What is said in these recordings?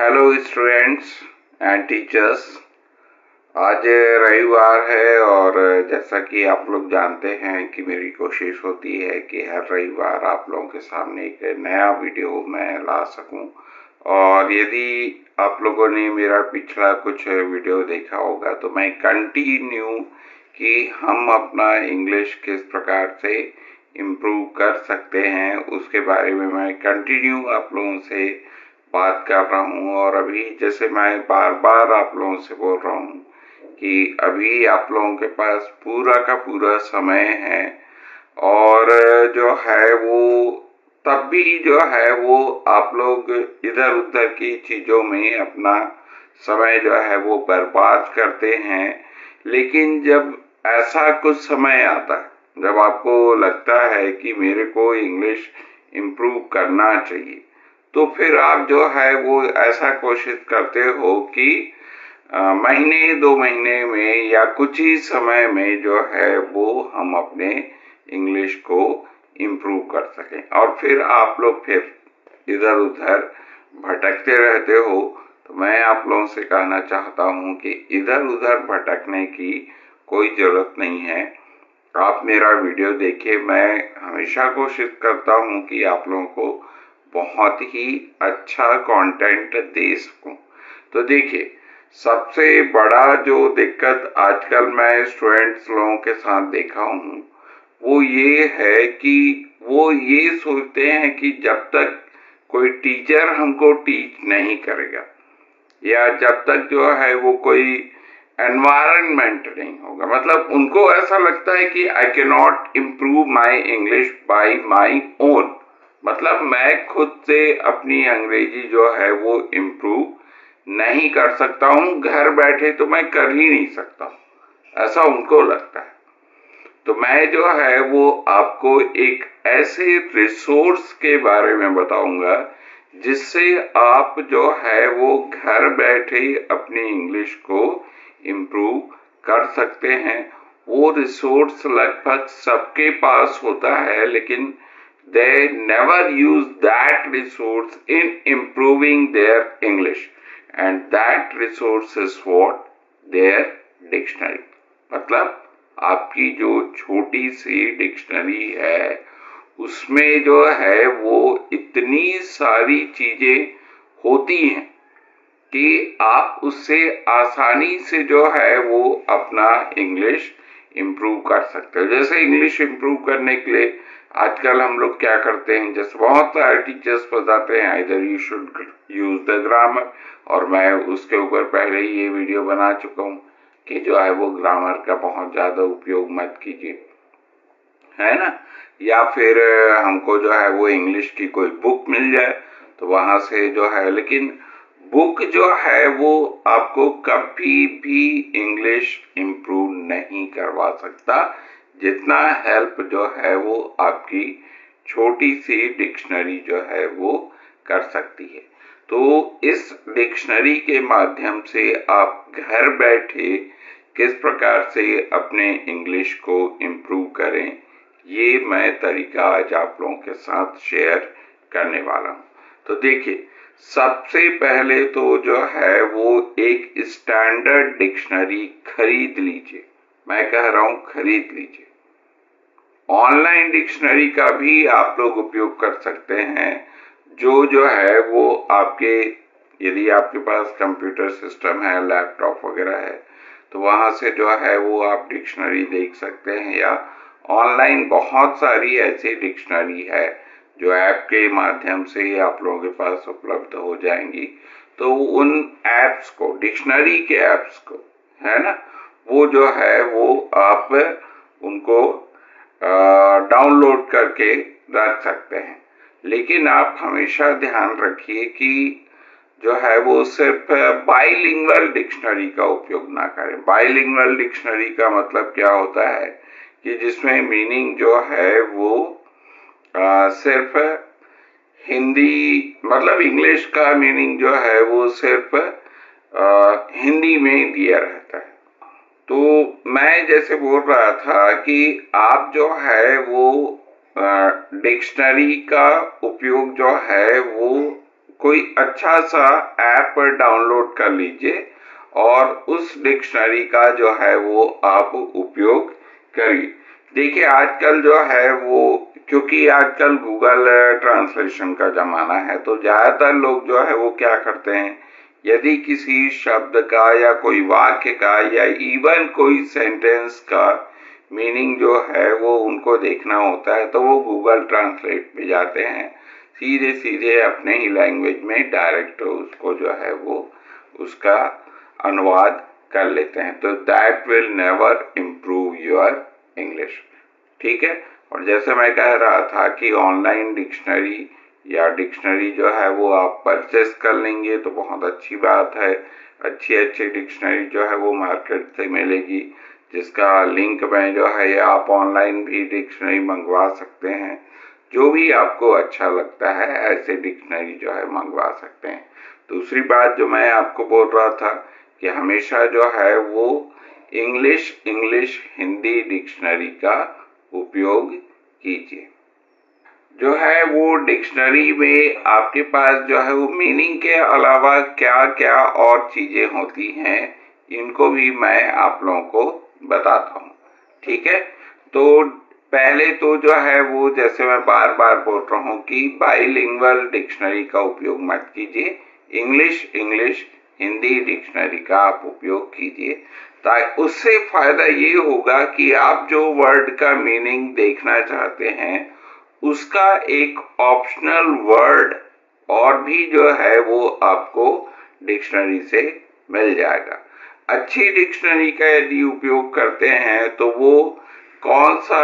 Hello students and teachers. आज रविवार है और जैसा कि आप लोग जानते हैं कि मेरी कोशिश होती है कि हर रविवार आप लोगों के सामने एक नया वीडियो मैं ला सकूं। और यदि आप लोगों ने मेरा पिछला कुछ वीडियो देखा होगा तो मैं कंटिन्यू कि हम अपना इंग्लिश किस प्रकार से इम्प्रूव कर सकते हैं उसके बारे में मैं कंटिन्यू आप लोगों से बात कर रहा हूँ। और अभी जैसे मैं बार बार आप लोगों से बोल रहा हूँ कि अभी आप लोगों के पास पूरा का पूरा समय है और जो है वो तब भी जो है वो आप लोग इधर उधर की चीज़ों में अपना समय जो है वो बर्बाद करते हैं। लेकिन जब ऐसा कुछ समय आता है जब आपको लगता है कि मेरे को इंग्लिश इम्प्रूव करना चाहिए तो फिर आप जो है वो ऐसा कोशिश करते हो कि महीने 2 महीने में या कुछ ही समय में जो है वो हम अपने इंग्लिश को इम्प्रूव कर सकें। और फिर आप लोग फिर इधर उधर भटकते रहते हो। तो मैं आप लोगों से कहना चाहता हूँ कि इधर उधर भटकने की कोई ज़रूरत नहीं है। आप मेरा वीडियो देखिए। मैं हमेशा कोशिश करता हूँ कि आप लोगों को बहुत ही अच्छा कंटेंट दे सकूं। तो देखिए, सबसे बड़ा जो दिक्कत आजकल मैं स्टूडेंट्स लोगों के साथ देखा हूँ वो ये है कि वो ये सोचते हैं कि जब तक कोई टीचर हमको टीच नहीं करेगा या जब तक जो है वो कोई एनवायरनमेंट नहीं होगा, मतलब उनको ऐसा लगता है कि I can not improve my English by my own, मतलब मैं खुद से अपनी अंग्रेजी जो है वो इम्प्रूव नहीं कर सकता हूँ। घर बैठे तो मैं कर ही नहीं सकता, ऐसा उनको लगता है। तो मैं जो है वो आपको एक ऐसे रिसोर्स के बारे में बताऊंगा जिससे आप जो है वो घर बैठे अपनी इंग्लिश को इम्प्रूव कर सकते हैं। वो रिसोर्स लगभग सबके पास होता है लेकिन they never use that resource in improving their English, and that resource is what? Their dictionary। मतलब आपकी जो छोटी सी डिक्शनरी है उसमें जो है वो इतनी सारी चीजें होती हैं कि आप उससे आसानी से जो है वो अपना इंग्लिश इम्प्रूव कर सकते हो। जैसे इंग्लिश इम्प्रूव करने के लिए आजकल हम लोग क्या करते हैं, जैसे बहुत सारे टीचर्स बताते हैं इधर you should use the grammar, और मैं उसके ऊपर पहले ही ये वीडियो बना चुका हूँ कि जो है वो ग्रामर का बहुत ज्यादा उपयोग मत कीजिए, है ना। या फिर हमको जो है वो इंग्लिश की कोई बुक मिल जाए तो वहां से जो है, लेकिन बुक जो है वो आपको कभी भी इंग्लिश इम्प्रूव नहीं करवा सकता जितना हेल्प जो है वो आपकी छोटी सी डिक्शनरी जो है वो कर सकती है। तो इस डिक्शनरी के माध्यम से आप घर बैठे किस प्रकार से अपने इंग्लिश को इम्प्रूव करें ये मैं तरीका आज आप लोगों के साथ शेयर करने वाला हूँ। तो देखिए, सबसे पहले तो जो है वो एक स्टैंडर्ड डिक्शनरी खरीद लीजिए। मैं कह रहा हूँ खरीद लीजिए। ऑनलाइन डिक्शनरी का भी आप लोग उपयोग कर सकते हैं जो है वो आपके, यदि आपके पास कंप्यूटर सिस्टम है, लैपटॉप वगैरह है तो वहां से जो है वो आप डिक्शनरी देख सकते हैं, या ऑनलाइन बहुत सारी ऐसी डिक्शनरी है जो ऐप के माध्यम से आप लोगों के पास उपलब्ध हो जाएंगी। तो उन ऐप्स को, डिक्शनरी के ऐप्स को, है ना, वो जो है वो आप उनको डाउनलोड करके रख सकते हैं। लेकिन आप हमेशा ध्यान रखिए कि जो है वो सिर्फ बाइलिंगुअल डिक्शनरी का उपयोग ना करें। बाइलिंगुअल डिक्शनरी का मतलब क्या होता है कि जिसमें मीनिंग जो है वो सिर्फ हिंदी, मतलब इंग्लिश का मीनिंग जो है वो सिर्फ हिंदी में दिया रहता है। तो मैं जैसे बोल रहा था कि आप जो है वो डिक्शनरी का उपयोग जो है वो कोई अच्छा सा ऐप डाउनलोड कर लीजिए और उस डिक्शनरी का जो है वो आप उपयोग करिए। देखिए आजकल जो है वो, क्योंकि आजकल गूगल ट्रांसलेशन का जमाना है, तो ज्यादातर लोग जो है वो क्या करते हैं, यदि किसी शब्द का या कोई वाक्य का या इवन कोई सेंटेंस का मीनिंग जो है वो उनको देखना होता है, तो वो गूगल ट्रांसलेट पे जाते हैं, सीधे सीधे अपने ही लैंग्वेज में डायरेक्ट उसको जो है वो उसका अनुवाद कर लेते हैं। तो that will never improve your English. ठीक है। और जैसे मैं कह रहा था कि ऑनलाइन डिक्शनरी या डिक्शनरी जो है वो आप परचेस कर लेंगे तो बहुत अच्छी बात है। अच्छी अच्छी डिक्शनरी जो है वो मार्केट से मिलेगी, जिसका लिंक में जो है आप ऑनलाइन भी डिक्शनरी मंगवा सकते हैं। जो भी आपको अच्छा लगता है ऐसे डिक्शनरी जो है मंगवा सकते हैं। दूसरी बात जो मैं आपको बोल रहा था कि हमेशा जो है वो इंग्लिश हिंदी डिक्शनरी का उपयोग कीजिए। जो है वो डिक्शनरी में आपके पास जो है वो मीनिंग के अलावा क्या क्या और चीजें होती हैं, इनको भी मैं आप लोगों को बताता हूँ। ठीक है। तो पहले तो जो है वो, जैसे मैं बार बार बोल रहा हूँ कि बाइलिंगुअल डिक्शनरी का उपयोग मत कीजिए, इंग्लिश हिंदी डिक्शनरी का आप उपयोग कीजिए। ताकि उससे फायदा ये होगा कि आप जो वर्ड का मीनिंग देखना चाहते हैं उसका एक ऑप्शनल वर्ड और भी जो है वो आपको डिक्शनरी से मिल जाएगा। अच्छी डिक्शनरी का यदि उपयोग करते हैं तो वो कौन सा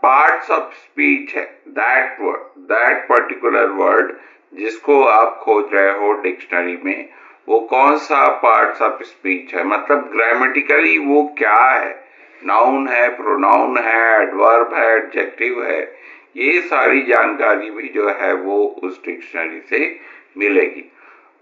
पार्ट्स ऑफ स्पीच है, दैट पर्टिकुलर वर्ड जिसको आप खोज रहे हो डिक्शनरी में, वो कौन सा पार्ट्स ऑफ स्पीच है, मतलब ग्रामेटिकली वो क्या है, नाउन है, प्रोनाउन है, एडवर्ब है, एडजेक्टिव है, ये सारी जानकारी भी जो है वो उस डिक्शनरी से मिलेगी।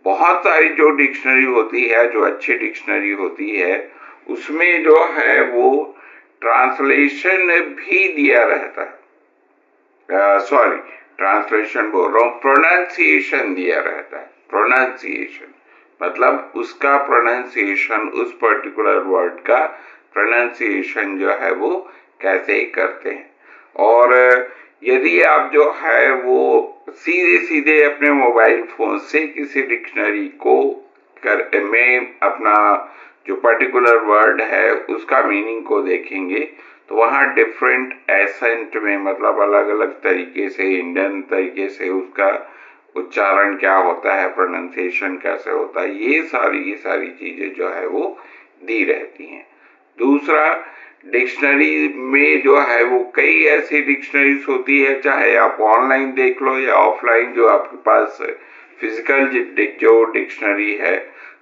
बहुत सारी जो डिक्शनरी होती है, जो अच्छी डिक्शनरी होती है, उसमें जो है वो ट्रांसलेशन भी दिया रहता है। सॉरी, ट्रांसलेशन बोल रहा हूँ, प्रोनाउंसिएशन दिया रहता है। प्रोनाउंसिएशन मतलब उसका प्रोनाउंसिएशन, उस पर्टिकुलर वर्ड का प्रोनाउंसिएशन जो है वो कैसे करते हैं। और यदि आप जो है वो सीधे सीधे अपने मोबाइल फोन से किसी डिक्शनरी को में अपना जो पर्टिकुलर वर्ड है उसका मीनिंग को देखेंगे, तो वहाँ डिफरेंट एसेंट में, मतलब अलग अलग तरीके से, इंडियन तरीके से उसका उच्चारण क्या होता है, प्रोनाउंसिएशन कैसे होता है, ये सारी चीजें जो है वो दी रहती हैं। दूसरा, डिक्शनरी में जो है वो कई ऐसी डिक्शनरीज होती है, चाहे आप ऑनलाइन देख लो या ऑफलाइन, जो आपके पास फिजिकल जो डिक्शनरी है,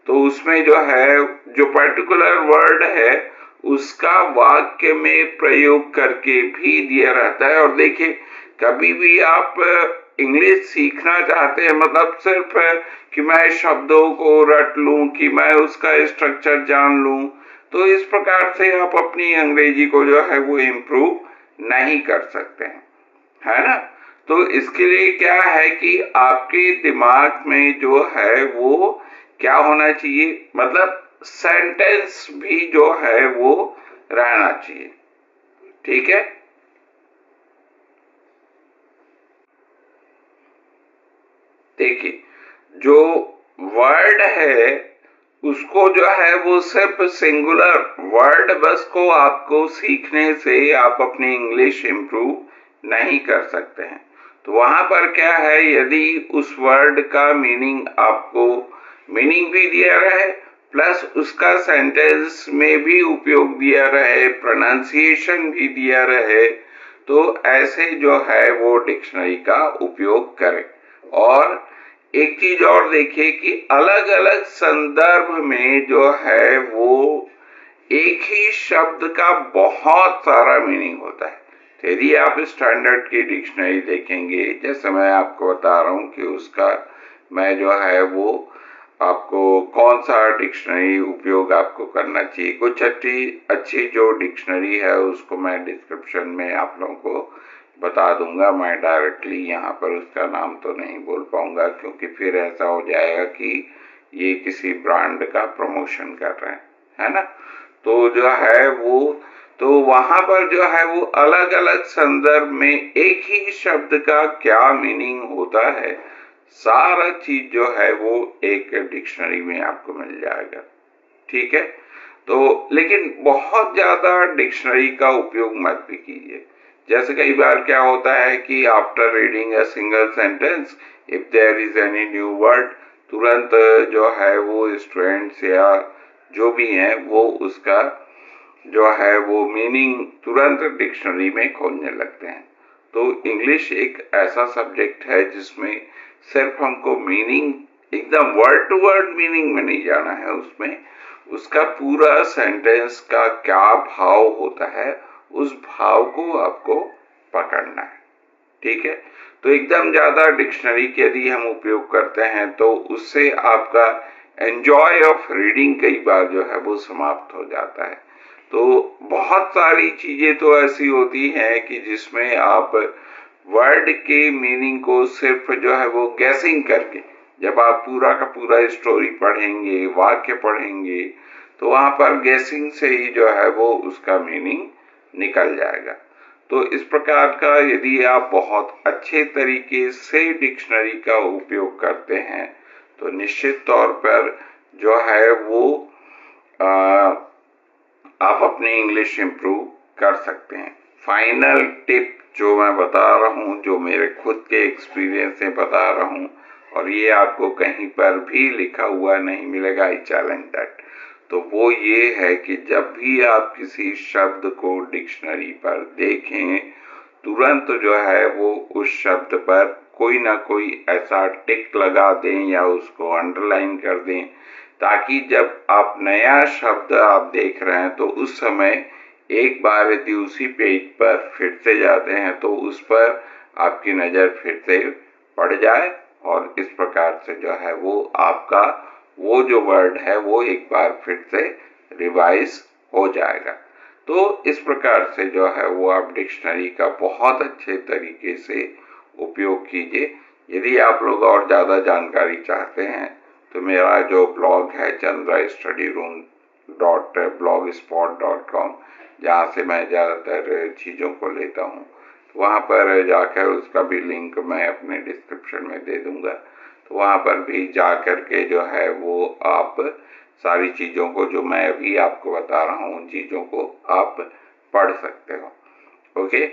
तो उसमें जो है जो पर्टिकुलर वर्ड है उसका वाक्य में प्रयोग करके भी दिया रहता है। और देखिए, कभी भी आप इंग्लिश सीखना चाहते हैं, मतलब सिर्फ कि मैं शब्दों को रट लूं, कि मैं उसका स्ट्रक्चर जान लूं, तो इस प्रकार से आप अपनी अंग्रेजी को जो है वो इम्प्रूव नहीं कर सकते हैं, है ना। तो इसके लिए क्या है कि आपके दिमाग में जो है वो क्या होना चाहिए, मतलब सेंटेंस भी जो है वो रहना चाहिए। ठीक है। देखिए, जो वर्ड है उसको जो है वो सिर्फ सिंगुलर वर्ड बस को आपको सीखने से आप अपनी इंग्लिश इंप्रूव नहीं कर सकते हैं। तो वहां पर क्या है, यदि उस वर्ड का मीनिंग आपको मीनिंग भी दिया रहे, प्लस उसका सेंटेंस में भी उपयोग दिया रहे, प्रोनाउंसिएशन भी दिया रहे, तो ऐसे जो है वो डिक्शनरी का उपयोग करें। और एक चीज और देखिए कि अलग अलग संदर्भ में जो है वो एक ही शब्द का बहुत सारा मीनिंग होता है। तो यदि आप स्टैंडर्ड की डिक्शनरी देखेंगे, जैसे मैं आपको बता रहा हूँ कि उसका मैं जो है वो आपको कौन सा डिक्शनरी उपयोग आपको करना चाहिए, कुछ अच्छी जो डिक्शनरी है उसको मैं डिस्क्रिप्शन में आप लोगों को बता दूंगा। मैं डायरेक्टली यहाँ पर उसका नाम तो नहीं बोल पाऊंगा, क्योंकि फिर ऐसा हो जाएगा कि ये किसी ब्रांड का प्रमोशन कर रहे हैं, है ना। तो जो है वो, तो वहां पर जो है वो अलग अलग संदर्भ में एक ही शब्द का क्या मीनिंग होता है, सारा चीज जो है वो एक डिक्शनरी में आपको मिल जाएगा। ठीक है। तो लेकिन बहुत ज्यादा डिक्शनरी का उपयोग मत भी कीजिए। जैसे कई बार क्या होता है कि after reading a single sentence if there is any new word, तुरंत जो है वो स्टूडेंट्स या जो भी हैं वो उसका जो है वो मीनिंग तुरंत डिक्शनरी में खोजने लगते हैं। तो इंग्लिश एक ऐसा सब्जेक्ट है जिसमें सिर्फ हमको मीनिंग, एकदम वर्ड टू वर्ड मीनिंग में नहीं जाना है, उसमें उसका पूरा सेंटेंस का क्या भाव होता है, उस भाव को आपको पकड़ना है। ठीक है। तो एकदम ज्यादा डिक्शनरी के यदि हम उपयोग करते हैं तो उससे आपका एंजॉय ऑफ रीडिंग कई बार जो है वो समाप्त हो जाता है। तो बहुत सारी चीजें तो ऐसी होती हैं कि जिसमें आप वर्ड के मीनिंग को सिर्फ जो है वो गैसिंग करके, जब आप पूरा का पूरा स्टोरी पढ़ेंगे, वाक्य पढ़ेंगे, तो वहां पर गैसिंग से ही जो है वो उसका मीनिंग निकल जाएगा। तो इस प्रकार का यदि आप बहुत अच्छे तरीके से डिक्शनरी का उपयोग करते हैं तो निश्चित तौर पर जो है वो आप अपनी इंग्लिश इंप्रूव कर सकते हैं। फाइनल टिप जो मैं बता रहा हूँ, जो मेरे खुद के एक्सपीरियंस से बता रहा हूँ, और ये आपको कहीं पर भी लिखा हुआ नहीं मिलेगा, आई चैलेंज दैट, तो वो ये है कि जब भी आप किसी शब्द को डिक्शनरी पर देखें, तुरंत जो है वो उस शब्द पर कोई ना कोई ऐसा टिक लगा दें या उसको अंडरलाइन कर दें, ताकि जब आप नया शब्द आप देख रहे हैं तो उस समय एक बार यदि उसी पेज पर फिर से जाते हैं तो उस पर आपकी नजर फिर से पड़ जाए, और इस प्रकार से जो है वो आपका वो जो वर्ड है वो एक बार फिर से रिवाइज हो जाएगा। तो इस प्रकार से जो है वो आप डिक्शनरी का बहुत अच्छे तरीके से उपयोग कीजिए। यदि आप लोग और ज्यादा जानकारी चाहते हैं तो मेरा जो ब्लॉग है chandrastudyroom.blogspot.com, जहाँ से मैं ज़्यादातर चीज़ों को लेता हूँ, वहाँ पर जाकर उसका भी लिंक मैं अपने डिस्क्रिप्शन में दे दूंगा। तो वहाँ पर भी जाकर के जो है वो आप सारी चीज़ों को जो मैं अभी आपको बता रहा हूँ उन चीज़ों को आप पढ़ सकते हो। ओके।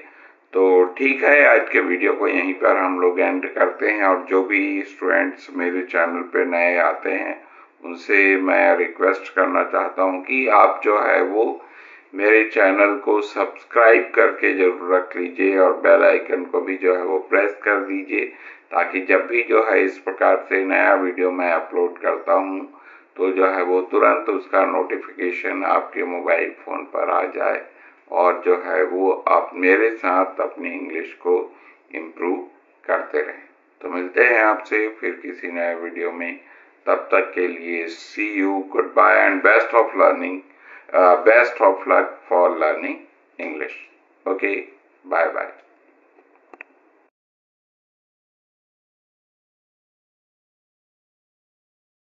तो ठीक है, आज के वीडियो को यहीं पर हम लोग एंड करते हैं, और जो भी स्टूडेंट्स मेरे चैनल पे नए आते हैं उनसे मैं रिक्वेस्ट करना चाहता हूं कि आप जो है वो मेरे चैनल को सब्सक्राइब करके जरूर रख लीजिए और बेल आइकन को भी जो है वो प्रेस कर दीजिए, ताकि जब भी जो है इस प्रकार से नया वीडियो मैं अपलोड करता हूं तो जो है वो तुरंत उसका नोटिफिकेशन आपके मोबाइल फोन पर आ जाए, और जो है वो आप मेरे साथ अपनी इंग्लिश को इम्प्रूव करते रहें। तो मिलते हैं आपसे फिर किसी नए वीडियो में, तब तक के लिए see you, goodbye and best of learning, best of luck for learning English. Okay, bye bye.